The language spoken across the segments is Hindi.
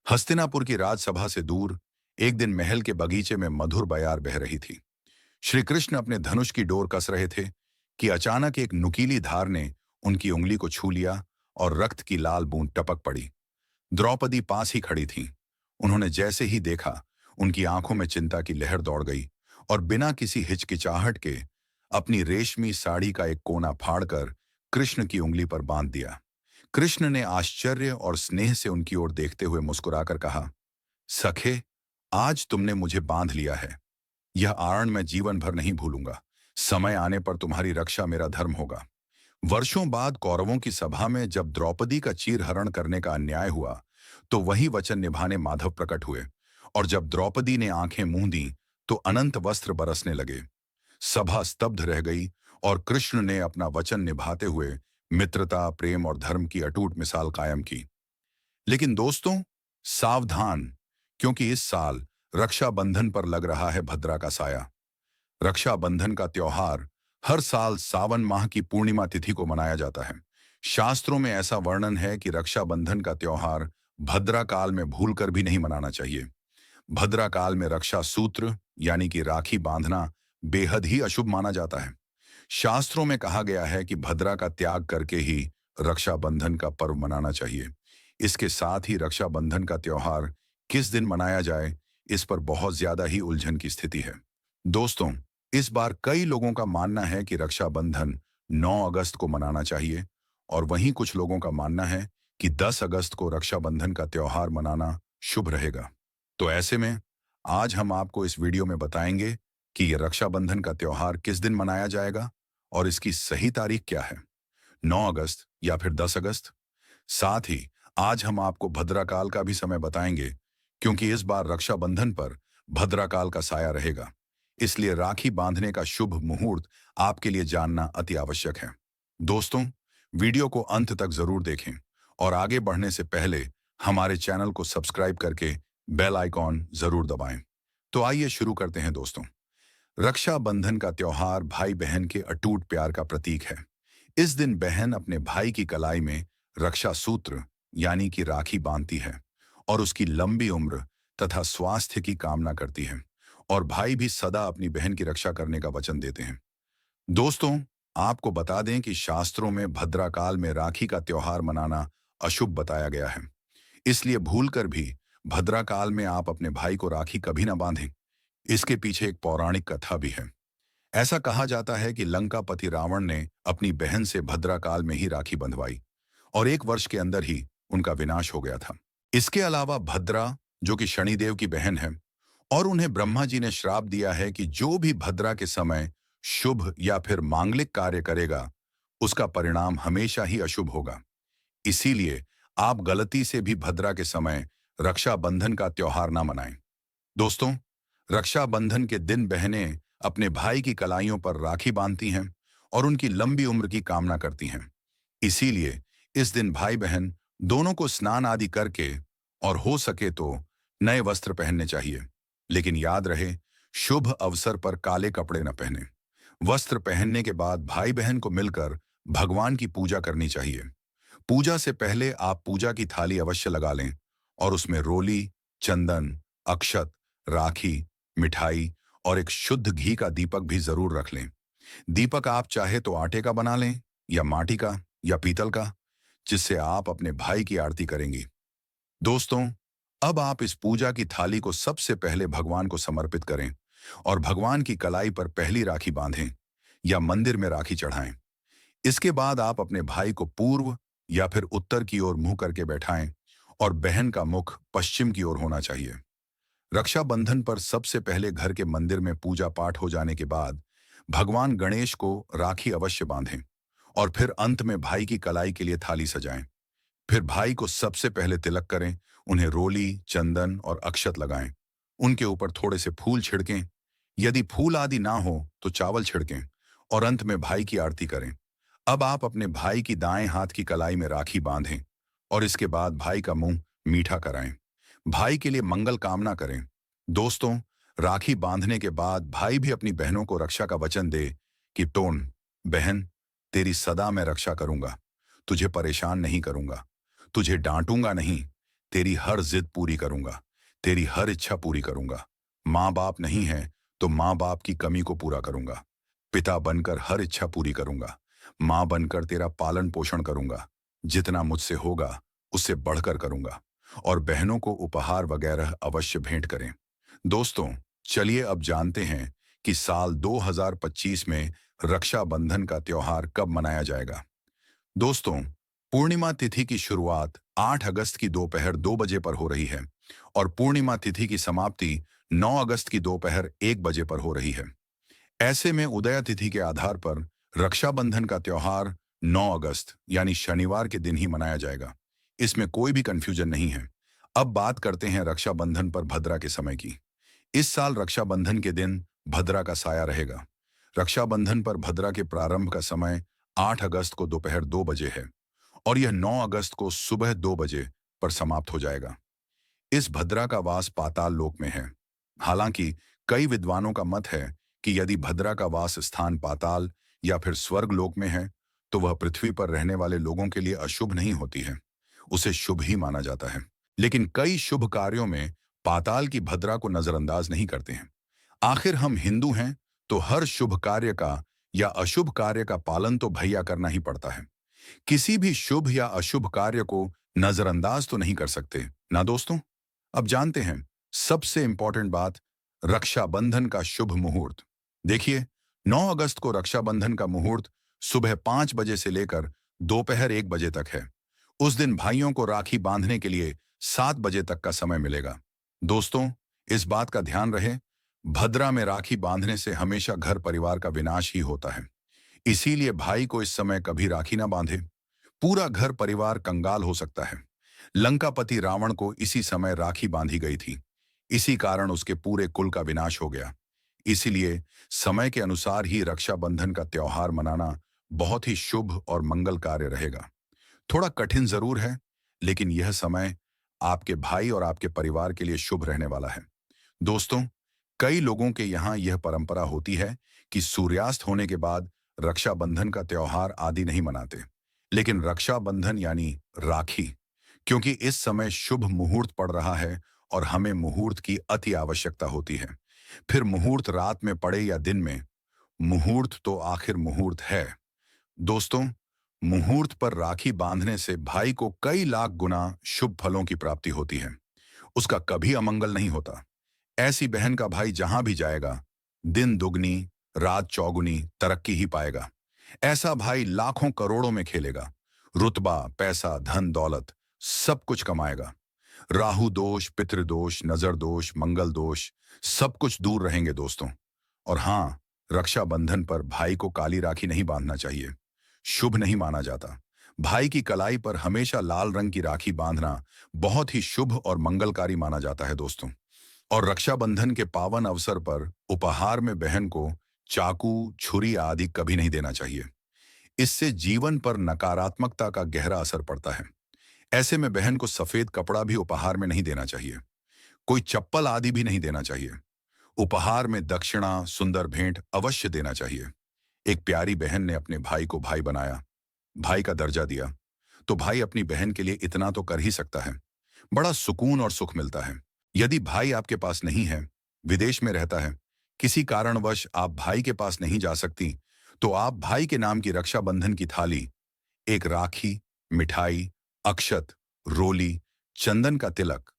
हस्तिनापुर की राजसभा से दूर एक दिन महल के बगीचे में मधुर बयार बह रही थी। श्री कृष्ण अपने धनुष की डोर कस रहे थे कि अचानक एक नुकीली धार ने उनकी उंगली को छू लिया और रक्त की लाल बूंद टपक पड़ी। द्रौपदी पास ही खड़ी थी। उन्होंने जैसे ही देखा, उनकी आंखों में चिंता की लहर दौड़ गई और बिना किसी हिचकिचाहट के अपनी रेशमी साड़ी का एक कोना फाड़कर कृष्ण की उंगली पर बांध दिया। कृष्ण ने आश्चर्य और स्नेह से उनकी ओर देखते हुए मुस्कुराकर कहा, सखे, आज तुमने मुझे बांध लिया है। यह आरण मैं जीवन भर नहीं भूलूंगा। समय आने पर तुम्हारी रक्षा मेरा धर्म होगा। वर्षों बाद कौरवों की सभा में जब द्रौपदी का चीरहरण करने का अन्याय हुआ, तो वही वचन निभाने माधव प्रकट हुए। और जब द्रौपदी ने आंखें मूंद दी, तो अनंत वस्त्र बरसने लगे। सभा स्तब्ध रह गई और कृष्ण ने अपना वचन निभाते हुए मित्रता, प्रेम और धर्म की अटूट मिसाल कायम की। लेकिन दोस्तों, सावधान, क्योंकि इस साल रक्षाबंधन पर लग रहा है भद्रा का साया। रक्षाबंधन का त्योहार हर साल सावन माह की पूर्णिमा तिथि को मनाया जाता है। शास्त्रों में ऐसा वर्णन है कि रक्षाबंधन का त्योहार भद्रा काल में भूलकर भी नहीं मनाना चाहिए। भद्रा काल में रक्षा सूत्र यानी कि राखी बांधना बेहद ही अशुभ माना जाता है। शास्त्रों में कहा गया है कि भद्रा का त्याग करके ही रक्षाबंधन का पर्व मनाना चाहिए। इसके साथ ही रक्षाबंधन का त्योहार किस दिन मनाया जाए, इस पर बहुत ज्यादा ही उलझन की स्थिति है। दोस्तों, इस बार कई लोगों का मानना है कि रक्षाबंधन 9 अगस्त को मनाना चाहिए और वहीं कुछ लोगों का मानना है कि 10 अगस्त को रक्षाबंधन का त्योहार मनाना शुभ रहेगा। तो ऐसे में आज हम आपको इस वीडियो में बताएंगे कि ये रक्षाबंधन का त्योहार किस दिन मनाया जाएगा और इसकी सही तारीख क्या है, 9 अगस्त या फिर 10 अगस्त। साथ ही आज हम आपको भद्राकाल का भी समय बताएंगे, क्योंकि इस बार रक्षाबंधन पर भद्राकाल का साया रहेगा। इसलिए राखी बांधने का शुभ मुहूर्त आपके लिए जानना अति आवश्यक है। दोस्तों, वीडियो को अंत तक जरूर देखें और आगे बढ़ने से पहले हमारे चैनल को सब्सक्राइब करके बेल आइकॉन जरूर दबाएं। तो आइए शुरू करते हैं दोस्तों। रक्षाबंधन का त्योहार भाई बहन के अटूट प्यार का प्रतीक है। इस दिन बहन अपने भाई की कलाई में रक्षा सूत्र यानी कि राखी बांधती है और उसकी लंबी उम्र तथा स्वास्थ्य की कामना करती है, और भाई भी सदा अपनी बहन की रक्षा करने का वचन देते हैं। दोस्तों, आपको बता दें कि शास्त्रों में भद्राकाल में राखी का त्योहार मनाना अशुभ बताया गया है। इसलिए भूलकर भी भद्राकाल में आप अपने भाई को राखी कभी ना बांधें। इसके पीछे एक पौराणिक कथा भी है। ऐसा कहा जाता है कि लंकापति रावण ने अपनी बहन से भद्राकाल में ही राखी बंधवाई और 1 वर्ष के अंदर ही उनका विनाश हो गया था। इसके अलावा भद्रा, जो कि शनिदेव की बहन है, और उन्हें ब्रह्मा जी ने श्राप दिया है कि जो भी भद्रा के समय शुभ या फिर मांगलिक कार्य करेगा, उसका परिणाम हमेशा ही अशुभ होगा। इसीलिए आप गलती से भी भद्रा के समय रक्षाबंधन का त्योहार ना मनाएं। दोस्तों, रक्षाबंधन के दिन बहनें अपने भाई की कलाइयों पर राखी बांधती हैं और उनकी लंबी उम्र की कामना करती हैं। इसीलिए इस दिन भाई बहन दोनों को स्नान आदि करके और हो सके तो नए वस्त्र पहनने चाहिए। लेकिन याद रहे, शुभ अवसर पर काले कपड़े न पहने। वस्त्र पहनने के बाद भाई बहन को मिलकर भगवान की पूजा करनी चाहिए। पूजा से पहले आप पूजा की थाली अवश्य लगा लें और उसमें रोली, चंदन, अक्षत, राखी, मिठाई और एक शुद्ध घी का दीपक भी जरूर रख लें। दीपक आप चाहे तो आटे का बना लें या माटी का या पीतल का, जिससे आप अपने भाई की आरती करेंगी। दोस्तों, अब आप इस पूजा की थाली को सबसे पहले भगवान को समर्पित करें और भगवान की कलाई पर पहली राखी बांधें या मंदिर में राखी चढ़ाएं। इसके बाद आप अपने भाई को पूर्व या फिर उत्तर की ओर मुंह करके बैठाएं और बहन का मुख पश्चिम की ओर होना चाहिए। रक्षाबंधन पर सबसे पहले घर के मंदिर में पूजा पाठ हो जाने के बाद भगवान गणेश को राखी अवश्य बांधें और फिर अंत में भाई की कलाई के लिए थाली सजाएं। फिर भाई को सबसे पहले तिलक करें, उन्हें रोली, चंदन और अक्षत लगाएं। उनके ऊपर थोड़े से फूल छिड़कें। यदि फूल आदि ना हो तो चावल छिड़कें और अंत में भाई की आरती करें। अब आप अपने भाई की दाएं हाथ की कलाई में राखी बांधें और इसके बाद भाई का मुंह मीठा कराएं। भाई के लिए मंगल कामना करें। दोस्तों, राखी बांधने के बाद भाई भी अपनी बहनों को रक्षा का वचन दे कि टोन, बहन, तेरी सदा मैं रक्षा करूंगा, तुझे परेशान नहीं करूंगा, तुझे डांटूंगा नहीं, तेरी हर जिद पूरी करूंगा, तेरी हर इच्छा पूरी करूंगा। माँ बाप नहीं है तो माँ बाप की कमी को पूरा करूंगा। पिता बनकर हर इच्छा पूरी करूंगा। माँ बनकर तेरा पालन पोषण करूंगा। जितना मुझसे होगा उससे बढ़कर करूंगा। और बहनों को उपहार वगैरह अवश्य भेंट करें। दोस्तों, चलिए अब जानते हैं कि साल 2025 में रक्षाबंधन का त्योहार कब मनाया जाएगा। दोस्तों, पूर्णिमा तिथि की शुरुआत 8 अगस्त की दोपहर 2 बजे पर हो रही है और पूर्णिमा तिथि की समाप्ति 9 अगस्त की दोपहर 1 बजे पर हो रही है। ऐसे में उदया तिथि के आधार पर रक्षाबंधन का त्योहार 9 अगस्त यानी शनिवार के दिन ही मनाया जाएगा। इसमें कोई भी कंफ्यूजन नहीं है। अब बात करते हैं रक्षाबंधन पर भद्रा के समय की। इस साल रक्षाबंधन के दिन भद्रा का साया रहेगा। रक्षाबंधन पर भद्रा के प्रारंभ का समय 8 अगस्त को दोपहर 2 बजे है और यह 9 अगस्त को सुबह 2 बजे पर समाप्त हो जाएगा। इस भद्रा का वास पाताल लोक में है। हालांकि कई विद्वानों का मत है कि यदि भद्रा का वास स्थान पाताल या फिर स्वर्ग लोक में है तो वह पृथ्वी पर रहने वाले लोगों के लिए अशुभ नहीं होती है, उसे शुभ ही माना जाता है। लेकिन कई शुभ कार्यों में पाताल की भद्रा को नजरअंदाज नहीं करते हैं। आखिर हम हिंदू हैं तो हर शुभ कार्य का या अशुभ कार्य का पालन तो भैया करना ही पड़ता है। किसी भी शुभ या अशुभ कार्य को नजरअंदाज तो नहीं कर सकते ना दोस्तों। अब जानते हैं सबसे इंपॉर्टेंट बात, रक्षाबंधन का शुभ मुहूर्त। देखिए, 9 अगस्त को रक्षाबंधन का मुहूर्त सुबह 5 बजे से लेकर दोपहर 1 बजे तक है। उस दिन भाइयों को राखी बांधने के लिए 7 बजे तक का समय मिलेगा। दोस्तों, इस बात का ध्यान रहे, भद्रा में राखी बांधने से हमेशा घर परिवार का विनाश ही होता है। इसीलिए भाई को इस समय कभी राखी ना बांधे। पूरा घर परिवार कंगाल हो सकता है। लंकापति रावण को इसी समय राखी बांधी गई थी। इसी कारण उसके पूरे कुल का विनाश हो गया। इसीलिए समय के अनुसार ही रक्षाबंधन का त्योहार मनाना बहुत ही शुभ और मंगल कार्य रहेगा। थोड़ा कठिन जरूर है, लेकिन यह समय आपके भाई और आपके परिवार के लिए शुभ रहने वाला है। दोस्तों, कई लोगों के यहाँ यह परंपरा होती है कि सूर्यास्त होने के बाद रक्षाबंधन का त्योहार आदि नहीं मनाते। लेकिन रक्षाबंधन यानी राखी, क्योंकि इस समय शुभ मुहूर्त पड़ रहा है और हमें मुहूर्त की अति आवश्यकता होती है। फिर मुहूर्त रात में पड़े या दिन में, मुहूर्त तो आखिर मुहूर्त है। दोस्तों, मुहूर्त पर राखी बांधने से भाई को कई लाख गुना शुभ फलों की प्राप्ति होती है। उसका कभी अमंगल नहीं होता। ऐसी बहन का भाई जहां भी जाएगा, दिन दुगनी रात चौगुनी तरक्की ही पाएगा। ऐसा भाई लाखों करोड़ों में खेलेगा। रुतबा, पैसा, धन दौलत सब कुछ कमाएगा। राहु दोष, पितृदोष, नजर दोष, मंगल दोष सब कुछ दूर रहेंगे दोस्तों। और हाँ, रक्षाबंधन पर भाई को काली राखी नहीं बांधना चाहिए। शुभ नहीं माना जाता। भाई की कलाई पर हमेशा लाल रंग की राखी बांधना बहुत ही शुभ और मंगलकारी माना जाता है दोस्तों। और रक्षाबंधन के पावन अवसर पर उपहार में बहन को चाकू, छुरी आदि कभी नहीं देना चाहिए। इससे जीवन पर नकारात्मकता का गहरा असर पड़ता है। ऐसे में बहन को सफेद कपड़ा भी उपहार में नहीं देना चाहिए। कोई चप्पल आदि भी नहीं देना चाहिए। उपहार में दक्षिणा, सुंदर भेंट अवश्य देना चाहिए। एक प्यारी बहन ने अपने भाई को भाई बनाया, भाई का दर्जा दिया, तो भाई अपनी बहन के लिए इतना तो कर ही सकता है। बड़ा सुकून और सुख मिलता है। यदि भाई आपके पास नहीं है, विदेश में रहता है, किसी कारणवश आप भाई के पास नहीं जा सकती, तो आप भाई के नाम की रक्षाबंधन की थाली, एक राखी, मिठाई, अक्षत, रोली, चंदन का तिलक,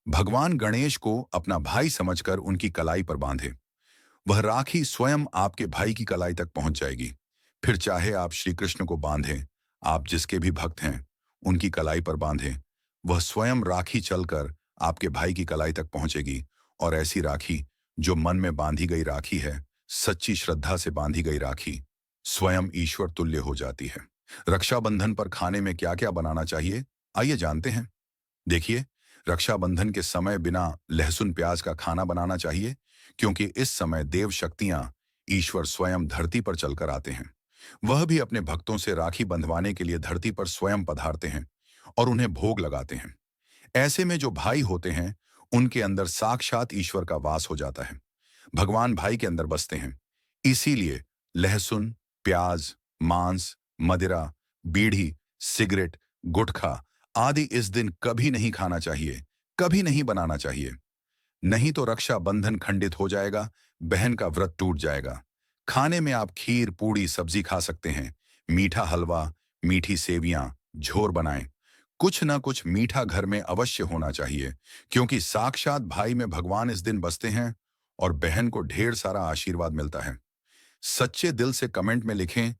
भगवान गणेश को अपना भाई समझकर उनकी कलाई पर बांधे। वह राखी स्वयं आपके भाई की कलाई तक पहुंच जाएगी। फिर चाहे आप श्री कृष्ण को बांधें, आप जिसके भी भक्त हैं उनकी कलाई पर बांधें, वह स्वयं राखी चलकर आपके भाई की कलाई तक पहुंचेगी। और ऐसी राखी जो मन में बांधी गई राखी है, सच्ची श्रद्धा से बांधी गई राखी, स्वयं ईश्वर तुल्य हो जाती है। रक्षाबंधन पर खाने में क्या क्या बनाना चाहिए, आइए जानते हैं। देखिए, रक्षाबंधन के समय बिना लहसुन प्याज का खाना बनाना चाहिए, क्योंकि इस समय देव शक्तियां, ईश्वर स्वयं धरती पर चलकर आते हैं। वह भी अपने भक्तों से राखी बंधवाने के लिए धरती पर स्वयं पधारते हैं और उन्हें भोग लगाते हैं। ऐसे में जो भाई होते हैं, उनके अंदर साक्षात ईश्वर का वास हो जाता है। भगवान भाई के अंदर बसते हैं। इसीलिए लहसुन, प्याज, मांस, मदिरा, बीड़ी, सिगरेट, गुटखा आदि इस दिन कभी नहीं खाना चाहिए, कभी नहीं बनाना चाहिए। नहीं तो रक्षा बंधन खंडित हो जाएगा, बहन का व्रत टूट जाएगा। खाने में आप खीर, पूड़ी, सब्जी खा सकते हैं, मीठा हलवा, मीठी सेवियां, झोर बनाएं। कुछ ना कुछ मीठा घर में अवश्य होना चाहिए, क्योंकि साक्षात भाई में भगवान इस दिन बसते हैं और बहन को ढेर सारा आशीर्वाद मिलता है। सच्चे दिल से कमेंट में लिखें,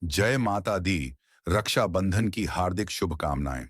जय माता दी, रक्षाबंधन की हार्दिक शुभकामनाएं।